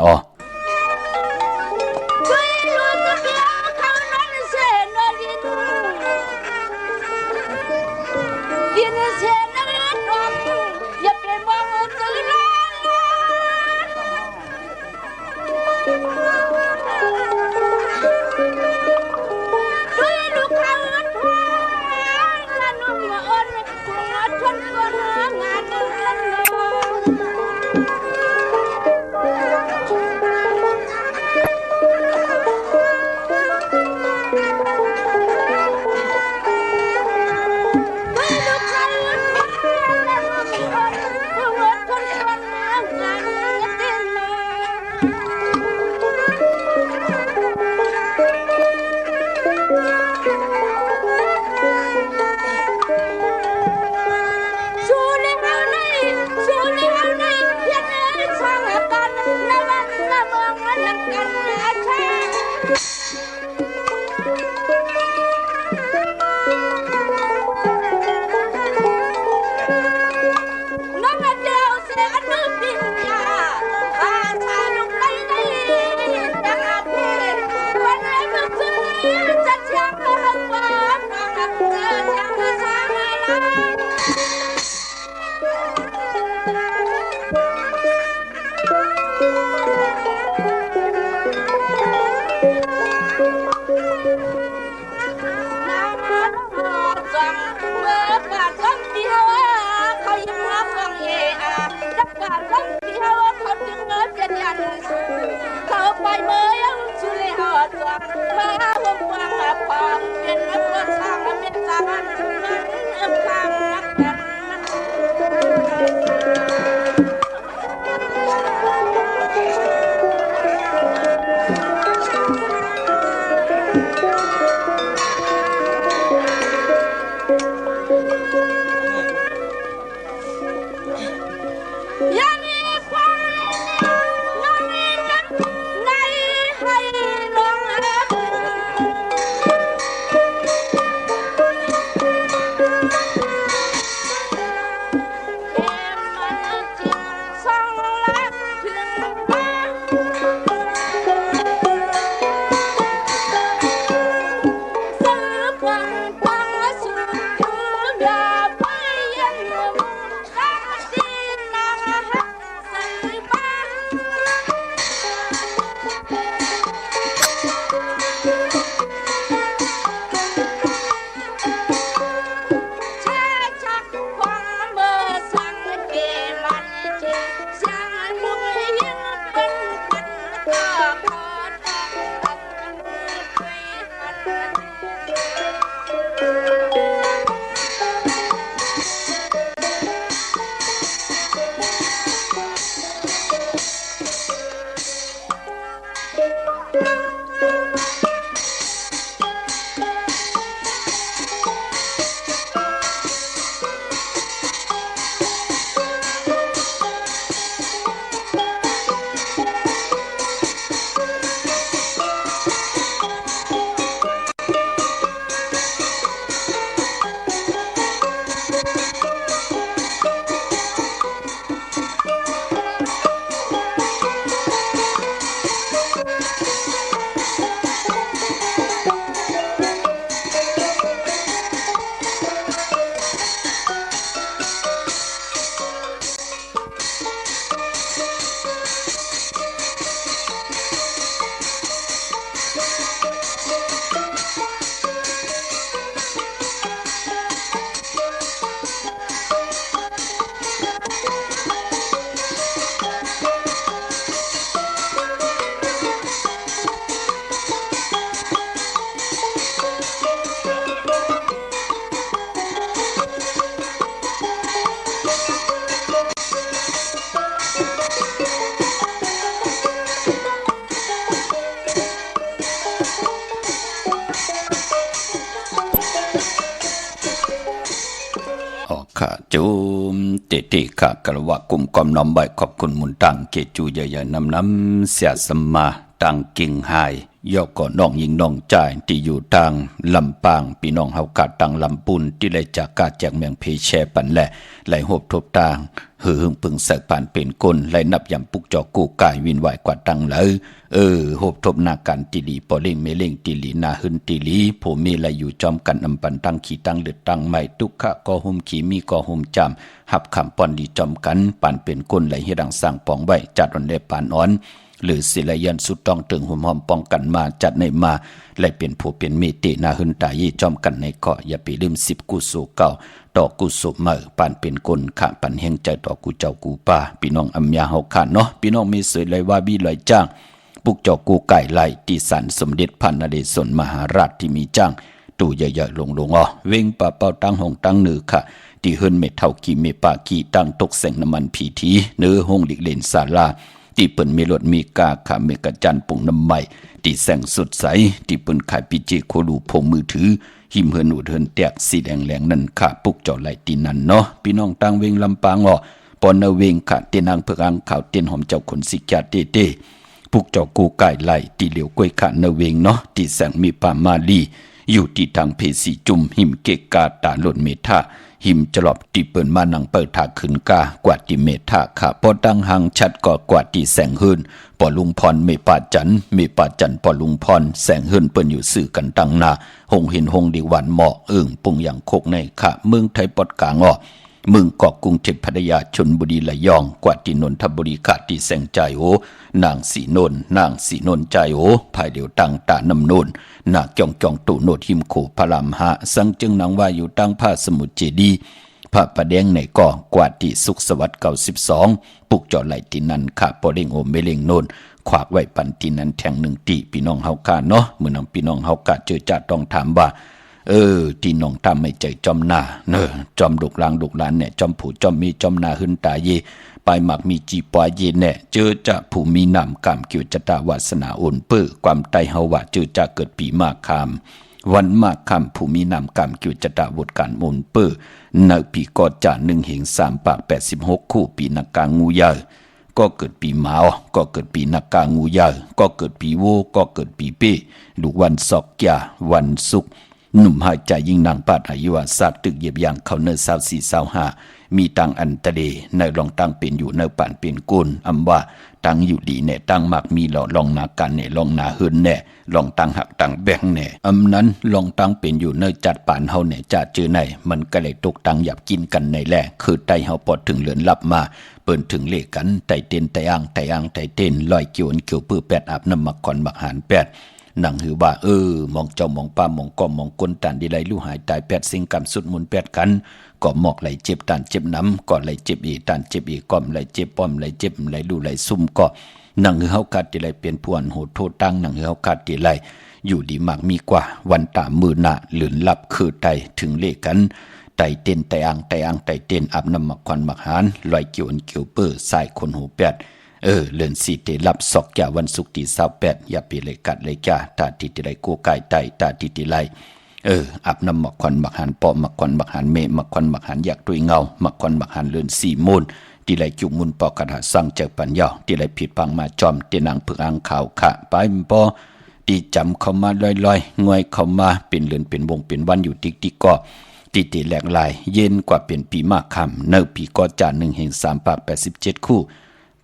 จุมเตติขะกะวะกุมกอมน้อมใบขอบคุณมุนตังเกจูใหญ่ๆน้ำเสียสมมาตังกิ่งหายยอกก็น้องยิงน้องจ่ายที่อยู่ทางลำปางพี่น้องเฮากาตังลำปุนที่เลยจากกาแจกเมืองเพแชปันแหละไหลหบทบตางหือหึงพึงเสกผ่านเป็นก้นไหลนับยำปุกจอกูกายวินไหวกว่าตังเลยหบทบนาการติลีปอเล่งเมเล่งติลีนาหึนติลีผู้มีไหลอยู่จอมกันอำปันตังขีตังเลือดตังไม่ทุกขะก็หุมขีมีก็หุมจำหับคำปอนดีจอมกันปันเป็นก้นไหลเฮดังสร้างปองไว้จัดวันเล็บปานอ่อนหรือศิลยันสุดต้องถึงหุ่มหอมป้องกันมาจัดในมาและเป็นผู้เป็นเมตินาหึนตายีจอมกันในเกาะอย่าไปลืม10กุศลเก่าต่อกุศลเมื่อปานเป็นกลขะปันแห่งใจต่อกูเจ้ากูป่าพี่น้องอัมยาเฮาขาดเนาะพี่น้องมีเสยเลยว่าบีลอยจ้างปุกเจ้ากูไก่ไล่ที่สันสมเด็จพันนเรศวรมหาราชที่มีจ้างตู่ใหญ่ๆลงเว้งป่าเป้าตั้งหงตั้งเหนือค่ะที่เฮิรนเม็ดเท่ากีเมปากีตั้งตกแสงน้ำมันผีทีเนื้อหงหลีกเลนศาลาที่เปิ้นมีรถมีกาขาเมกะจันปุ่งน้ำใหม่ที่แสงสดใสที่เปิ้นขายปิเจโคลูพงมือถือหิมเฮินอุดเฮินแตกสีแดงแหลงนั่นค่ะปุกเจ้าไหลตีนั่นเนาะพี่น้องตั้งเวงลำปางปอนเวงค่ะเตียนางเพิกอังข่าวเตียนหอมเจ้าคนสิกาเต้ปุกเจ้ากูไก่ไหลตีเหลียวกล้วยค่ะเนเวงเนาะที่แสงมีป่ามาลีอยู่ที่ทางเพสีจุมหิมเกกาตาหล่นเมธาหิมจลอบตีเปิ่นมานังเปิดถาขึ้นกากวาดตีเมธาขาพอตั้งหังชัดก็กวาดตีแสงหืนปอลุงพรเมปาจันปอลุงพรแสงหืนเปิ้นอยู่สื่อกันตั้งนาหงเห็นหงดีหวานเหมาะปุ่งอย่างโคกในขาเมืองไทยปอดกลางเมืองเกาะกรุงเทพพัทยาชลบุรีระยองกวาดตีนนทบุรีขาดตีแสงใจโอนางสีนนใจโอภายเดียวตังตานำนนนาจองตุโนดหิมโขพระรามหะสังจึงนางว่าอยู่ตั้งผ้าสมุทรเจดีพระประแดงในก่อกวาดตีสุขสวัสดิ์92ปุกจอไหลตีนันขาปอเด้งโอเมเลงโนนขวากไว้ปันตีนันแทง1ตีพี่น้องเฮากาเนาะมื้อนำพี่น้องเฮากาเจอจ่าต้องถามว่าที่น้องทำไม่ใจจอมหน้าจอมดุกลางดุกหลานเนี่ยจอมผู้จอมมีจอมหน้าหึนตาเยไปหมักมีจีปวเยแน่เจอจะผู้มีนามกามเกี่ยวจตาวาสนาอ่อนเปื้อความไตเฮาว่าเจอจะเกิดปีมากคามวันมากคำผู้มีนามกามเกี่ยวจตาวดการอ่อนเปื้อในปีกอจา1เหง3ปาก86คู่ปีนักกางูยาก็เกิดปีหมาก็เกิดปีนักกางูยาก็เกิดปีโวก็เกิดปีเป้ลูกวันศอกยาวันศุกร์หนุ่มหายใจยิ่งนางปาดอายุวศาสตร์ตึกเหยียบยางเขาเนื้อ24-25มีตังอันตะเลในลองตั้งเป็นอยู่ในป่านเป็นกุลอำว่าตั้งอยู่ดีเนี่ยตั้งมักมีหล่อลองนาการเนี่ยลองนาหืนแน่ลองตั้งหักตั้งแบ่งแน่อำนั้นลองตั้งเป็นอยู่ในจัดป่านเฮาเนี่ยจัดเจอไหนมันก็เลยตกตั้งหยับกินกันในแหละคือไตเฮาปอดถึงเลือนลับมาเปิ้นถึงเลกันไตเต้นไตอ่างไตเต้นลอยเกี่ยวเกี่ยวปื้อ8อาบน้ำมักก่อนมักหาร8นั่งหือว่ามองเจ้ามองป้ามองก้อมมองก้นตันดีไหลลู่หายตาย8สิ่งกรรมสุดมุน8กันก็หมอกไหลเจ็บตันเจ็บน้ำก็ไหลเจ็บอีตันเจ็บอีก้อมไหลเจ็บป้อมไหลเจ็บไหลลู่ไหลซุ่มก็นั่งหือเฮากัดดีไหลเปลี่ยนพวนโหดโทษตั้งนั่งหือเฮากัดดีไหลอยู่ดีมากมีกว่าวันตามือหน้าหลืนลับคือไตถึงเลกันไตเต้นไตอ่างไตเต้นอาบน้ำมักควันมักหานลอยเกี่ยวเกี่ยวเปื้อสายคนหู8เลื่อนสีเตลับศอกยาวันศุกร์ที่28อย่าไปเลยกัดเลยจ้าตาติติไรกูไก่ไตตาติติไรอาบน้ำมักควันมักหันปอมักควันมักหันเมมักควันมักหันอยากตุยเงามักควันมักหันเลื่อนสีมูลที่ไรจุกมุนปอกระดาษสั่งเจอปัญญาที่ไรผิดปังมาจอมเตนางผึ่งอ่างข่าวขะไปปอที่จำเข้ามาลอยงวยเข้ามาเป็นเลื่อนเป็นวงเป็นวันอยู่ติ๊กก็ติแหลกลายเย็นกว่าเป็นปีมากคำเนื้อปีก็จาน1แห่ง3ปาก87คู่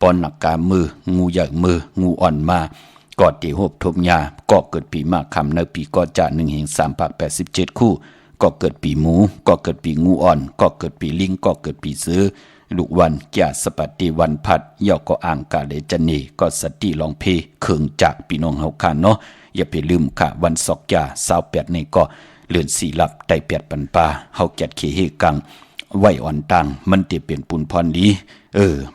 ปอนหนักกามืองูใหญ่มืองูอ่อนมากอดตีหบทบยาก็เกิดปีมากคำในปีก็จะ1แห่ง3ปาก87คู่ก็เกิดปีหมูก็เกิดปีงูอ่อนก็เกิดปีลิงก็เกิดปีเสือลูกวันแก่สปัตติวันพัดย่อก็อ่างกาเลจันนีก็สติลองเพเคืองจากพี่น้องเฮาคานเนาะอย่าไปลืมค่ะวันศอกยา28ในก็เลื่อนสีหลับไต8ปันปาเฮาแกดขี้เฮกังไว้อ่อนตังมันติเป็นปุนพรดี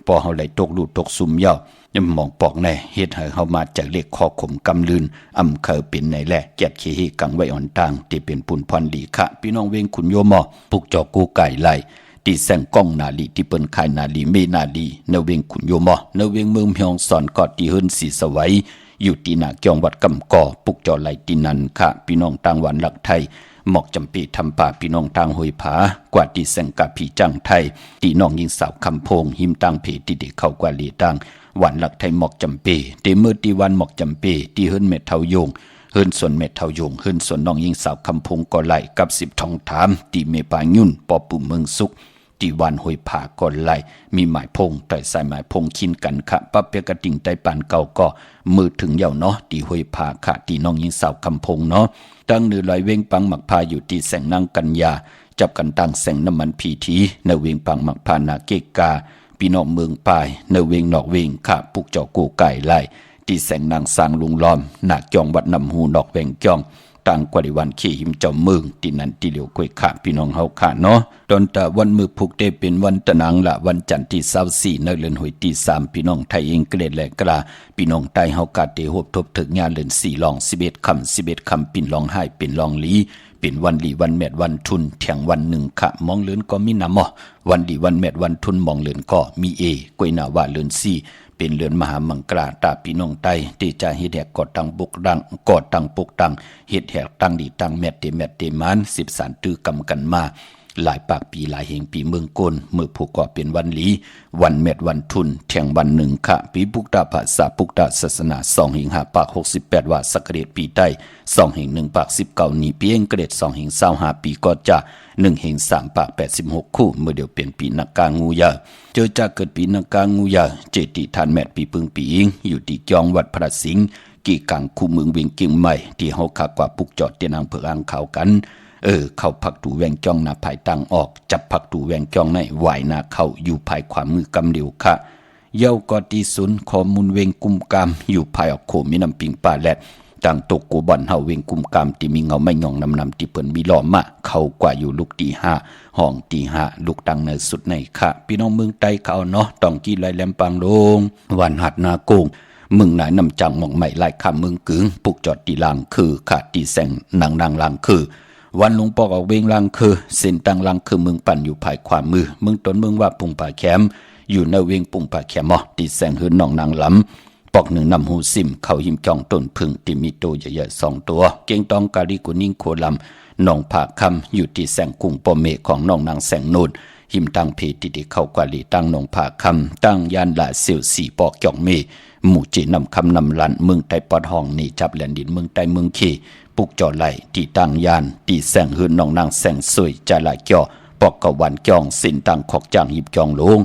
พอเฮาไหลตกลูดตกซุ่มเย้ามองปอกแน่เฮ็ดให้เฮามาจากเลขคอขมกำลืนอำเคอเป็นในแลแกดขี้เฮกังไว้อ่อนตังที่เป็นปุนพรดีค่ะพี่น้องเวงคุณโยมปุกจอกูไก่ไหลที่แสงก้องนาลีที่เปิ้นขายนาลีเมนาลีเนเวงคุณโยมเนเวงเมืองเพียงสอนกอดที่เฮิรนสีสวัยอยู่ที่นาเกียงวัดกำกอปุกจอไหลที่นั่นค่ะพี่น้องต่างวันหลักไทย หมอกจำปีทำป่าพี่น้องทางห้วยผากว่าที่แสงกับพี่จังไทยตีน้องยิงสาวคำพงหิมตังเพติเด็กเข้ากว่าลีตังวันหลักไทยหมอกจำปีตีมือตีวันหมอกจำปีตีเฮิรนเม็ดเทายงเฮิรนส่วนเม็ดเทายงเฮิรนส่วนน้องยิงสาวคำพงก็ไหลกับ10ทองถามตีเมปายุ่นปอปุ่มเมืองสุกตีวันห้วยผาก่อนไหลมีหมายพงแต่ใส่หมายพงคินกันค่ะปั๊บเปียกระดิ่งไตปานเก่าก็มือถึงเยาเนาะตีห้วยผาค่ะตีน้องยิงสาวคำพงเนาะตั้งเนื้อลอยเว้งปังหมักพาอยู่ที่แสงนางกัญญาจับกันตั้งแสงน้ำมันพีทีเนเวงปังหมักพานาเกกาพี่น้องเมืองปายเนเวงนอกเวงค่ะปุกเจ้ากูไก่ไล่ที่แสงนางสร้างลุงล้อมหนักจองวัดนำหูนอกเวงจองต่างกว่าในวันขี่หิมเจ้าเมืองที่นั้นที่เหลียวกวยขาพี่น้องเฮาขาเนาะตอนแต่วันมือผูกได้เป็นวันตะนางละวันจันทร์ที่24ในเดือนหวยที่3พี่น้องไทยเองเกรดและกระพี่น้องใต้เฮากาเตหบทบถึงงานเดือน4ลอง11คำปิ่นลองให้ปิ่นลองลีเป็นวันลีวันแมดวันทุนแถงวันหนึ่งค่ะมองเลือนก็มีนำวันลีวันแมดวันทุนมองเลือนก็มีกวยหนาว่าเลือนเป็นเรือนมหามังกราตาพี่น้องไตที่จะเฮ็ดแหกกอดตังปุกดังกอดตังปุกตังเฮ็ดแหกตังดีตังแมดเตมัน13ตื้อกำกันมาหลายปากปีหลายแห่งปีเมืองโกนมือผูกก็เป็นวันลีวันแมดวันทุนแถงวันหนึ่งค่ะปีปุกตาภาษาปุกตาศาสนา2แห่ง5ปาก68ว่าสักเกตปีใต้2แห่ง1ปาก19นี้ปีเองเกรด2แห่ง25ปีก็จะ1แห่ง3ปาก86คู่เมื่อเดียวเปลี่ยนปีนักกางูยาเจอจากเกิดปีนักกางูยาเจติทานแมดปีปึงปีอิงอยู่ที่จองวัดพระสิงห์กี่กลางคู่เมืองเวียงเกียงใหม่ที่เฮาขากว่าปุกจอดเตียนางเผือกอ่างขาวกันเข้าพักตูแวงจ้องหน้าภายตังออกจับพักตูแวงจ้องในไหวหน้าเข้าอยู่ภายขวามือกำเดียวค่ะเย้ากอตีศูนย์ข้อมูลเวงกุมกามอยู่ภายออกโคมีน้ำปิงป่าแลดต่างตกกูบ่อนเฮาเวงกุมกามที่มีเงาไม่หย่องนำที่เปิ้นมีล้อมะเข้ากว่าอยู่ลูกตี5ห้องตี5ลูกตังในสุดในค่ะพี่น้องเมืองใต้เขาเนาะต้องกี้ไหลแหลมปางลงวันหัดนาโกงมึงนายนำจังหม่องใหม่ไล่ข้ามเมืองกึงปุกจอดตีลางคือค่ะตีแสงนางลางคือวันลุงปอกออกเวงลังคือเส้นตังลังคือเมืองปั่นอยู่ภายขวามือเมืองต้นเมืองว่าปุ่งป่าแคมอยู่ในเวงปุ่งป่าแคมตีแสงหืนน้องนางลำปอกหนึ่งนำหูซิมเขาหิมจองต้นพึ่งที่มีโตใหญ่ๆ2ตัวเก่งตองกาลิกุนิ่งโคลำน้องผาคำอยู่ที่แสงกุ้งปอเมของน้องนางแสงนูดหิมตังเพติที่เข้ากว่าลีตั้งน้องผาคำตั้งยานละเสี่ยวสีปอกจองเมหมู่จีนำคำนำลันเมืองไต้ปอดห้องนี่จับแหลนดินเมืองไต้เมืองขีปุกจอไหลที่ตั้งยานที่แสงหืนน้องนางแสงสวยใจละจ่อปอกกะวันจองสินตังขอกจางหิบจองลง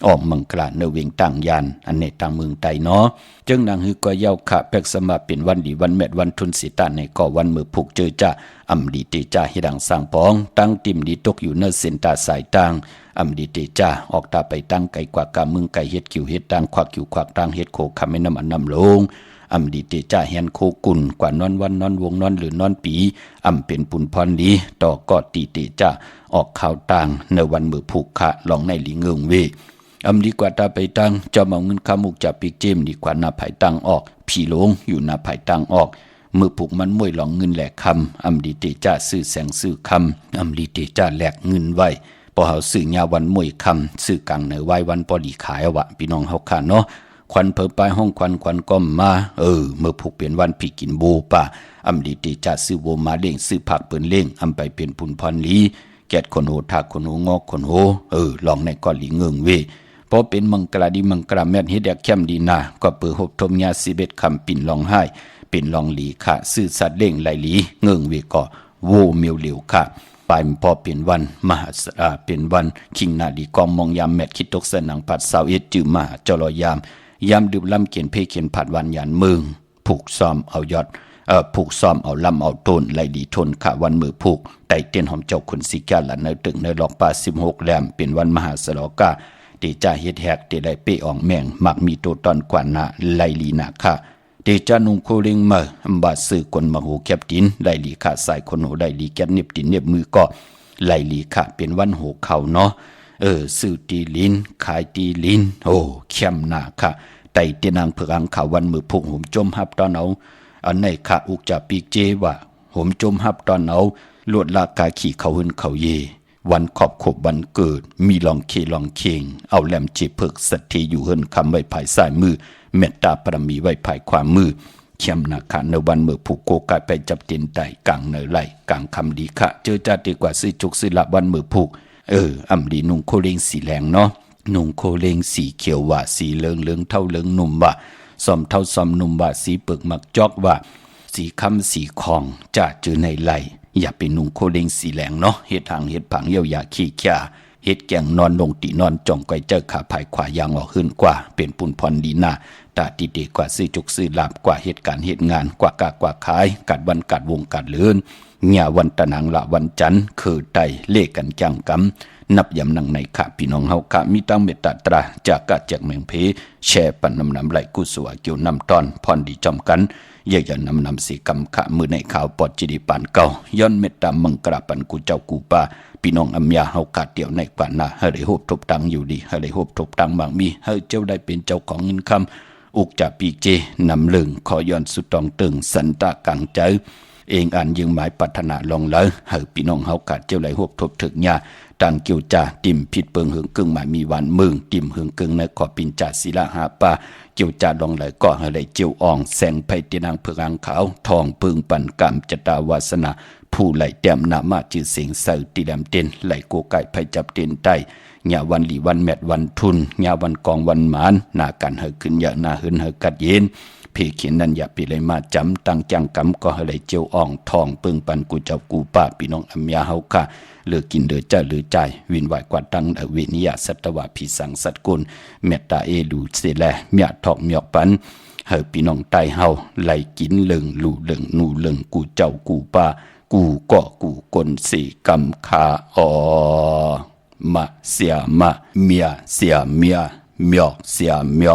ออกมังกลาเนเวงต่างยานอันในต่างเมืองไต้เนาะจึงนางฮือก็เย้าขะแปกสมาเป็นวันดีวันแมดวันทุนสิตาในก่อวันมือผูกเจอจะอำดีเตจาฮิดังสร้างปองตั้งติมดีตกอยู่เนเส้นตาสายต่างอำดีเตจาออกตาไปตั้งไกลกว่ากามึงไก่เฮ็ดคิวเฮ็ดต่างควักคิวควักต่างเฮ็ดโคคำไม่นำอันนำลงอำดีเตจาเฮียนโคกุลกว่านอนวันนอนวงนอนหรือนอนปีอำเป็นปุนพรดีต่อกอดตีเตจาออกข่าวต่างในวันมือผูกขะลองในหลีเงืองเวดีกว่าตาไปตั้งจะมาเงินคำมุกจับปีกเจมดีกว่าหน้าไผ่ตั้งออกผีหลงอยู่หน้าไผ่ตั้งออกมือผูกมันมวยหลองเงินแหลกคำดีเตจาซื้อแสงซื้อคำดีเตจาแหลกเงินไว้พอเฮาซื้อยาวันมวยคำซื้อกลางเหนือไว้วันพอดีขายวะพี่น้องเฮาค่ะเนาะควันเพิ่มไปห้องควันก้มมาเมื่อผูกเป็นวันผีกินโบป่าดีเตจาซื้อโบมาเล่งซื้อผักเปิ้นเล่งไปเป็นปุนพรลีแกดคนโหทักคนโหงอกคนโหลองในก้อนหลีเงืองเวพอเป็นมังกราดีมังกราแม่นเฮ็ดแดกแคมดีนาก็เปิดหบทมยา11คำปิ่นลองให้เป็นลองหลีค่ะซื่อสัตว์เล่งไหลหลีเงืองเวก็โวเมียวเหลียวค่ะปลายพอเป็นวันมหาเป็นวันคิงนาดีกองมองยามแมดคิดตกสนังผัด21จื้อมาจรอยามดื่มลำเขียนเพเขียนผัดวันยานเมืองผูกซ้อมเอายอดผูกซ้อมเอาลำเอาต้นไหลดีทนค่ะวันมือผูกไต่เตียนหอมเจ้าคนสีแก่ละเนอตึงในหลอกป่า16แหลมเป็นวันมหาสลอกาเดจาเฮ็ดแฮกเดไลเปอองแมงมักมีตัวตอนกว่านาไลลีนาค่ะเดจานุงโคเริงมาบาซื้อคนมาหูแคบตินไลลีค่ะใส่คนหูไลลีแกนเน็บตินเน็บมือก็ไลลีค่ะเป็นวันโหเข่าเนาะซื้อตีลินขายตีลินเข้มหนาค่ะไต่เตนางเผือกอังข่าววันมือพุกหุ่มจมฮับตอนเอาอันในค่ะอุกจะปีกเจว่าหุ่มจมฮับตอนเอาลวดลากาขี่เขาหึนเขาเยวันขอบขบวันเกิดมีลองเคงเอาแหลมจีเพิกสัตทีอยู่เฮินคำไว้ภายซ้ายมือเมตตาปรมีไว้ภายขวามือ เข้มนะคะในวันเมื่อผูกโกกายไปจับเตียนไตกลางเนไหลกลางคำดีค่ะเจอจัดดีกว่าซื้อจุกซื้อละวันเมื่อผูกอำลีนุ่งโคเลงสีแหลงเนาะนุ่งโคเลงสีเขียวว่าสีเหลืองเท่าเหลืองนุ่มว่าซอมเท่าซอมนุ่มว่าสีเปลือกมักจอกว่าสีคำสีคองจะเจอในไหลอย่าเป็นนุ่งโคเลงสีแหลงเนาะเฮ็ดทางเฮ็ดผังเยี่ยวยาขี้แก่เฮ็ดแกงนอนลงตีนอนจ่องก้อยเจอขาภายขวายางออกขึ้นกว่าเป็นปุ่นพรดีหน้าตาดีเดกว่าซื้อจุกซื้อลาบกว่าเหตุการณ์เหตุงานกว่ากากว่าขายกัดวันกัดวงกัดเลื่อนหญ้าวันตะนังละวันจันทร์คือไตเลขกันจังกำนับยำนังในขาพี่น้องเฮาขามีตั้งเมตตาตราจากกะแจกเมืองเพแช่ปันนำไหลกุสวเกี่ยวนำตอนพรดีจอมกันอย่านำสีกำขะมือในข่าวปอดจิดีปานเก่าย้อนเมตตามังกราปันกูเจ้ากูป่าพี่น้องอำยาเฮากาดเดี่ยวในกว่านาให้ได้โฮบทบตังอยู่ดีให้ได้โฮบทบตังบางมีให้เจ้าได้เป็นเจ้าของเงินคำอุกจะปีเจนำเลึงขอย้อนสุดตองตึงสันตะกังใจเองอ่านยิงหมายปัฒนาลงเลยให้พี่น้องเฮากาดเจ้าได้โฮบทบถึงยาต่างเกี่ยวจ่าติ่มผิดเปิงหึงกึ่งหมายมีวันมึงติ่มหึงกึ่งในขอปินจ่าศิลาหาปาเกี่ยวจ่าลงเลยก็ให้ได้เจียวอ่องแสงไพตีนางเพืองขาวทองพึงปันกรรมจตาวาสนาผู้ไหลเต็มนามาจือเสียงเสาตีแหลมเต้นไหลโกไก่ไพจับเต้นใต้ญาวันหลีวันแมดวันทุนญาวันกองวันหมานนาการเฮขึ้นอย่านาหึนเฮกัดเย็นเพเขียนนั้นอย่าไปเลยมาจำตั้งจังกำก็ให้ไหลเจียวอ่องทองปึงปันกูเจ้ากูป้าพี่น้องอำยาเฮาค่ะเลือกินเดือเจ้าหรือใจวินไหวกว่าตั้งเวนิยาสัตวะพิสังสัตกุลเมตตาเอลูเสแลเมียทอกเมียปันเฮพี่น้องไตเฮาไหลกินเลิงลู่เลิงนูเลิงกูเจ้ากูป้ากูก็กูกลสีกำคาอมาเสียมาเมียเสียเมียเมียเสียเมีย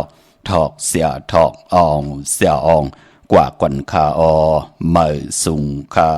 ทอกเสียทอกอองเสียอองกว่ากวนคาอไม่สุงคา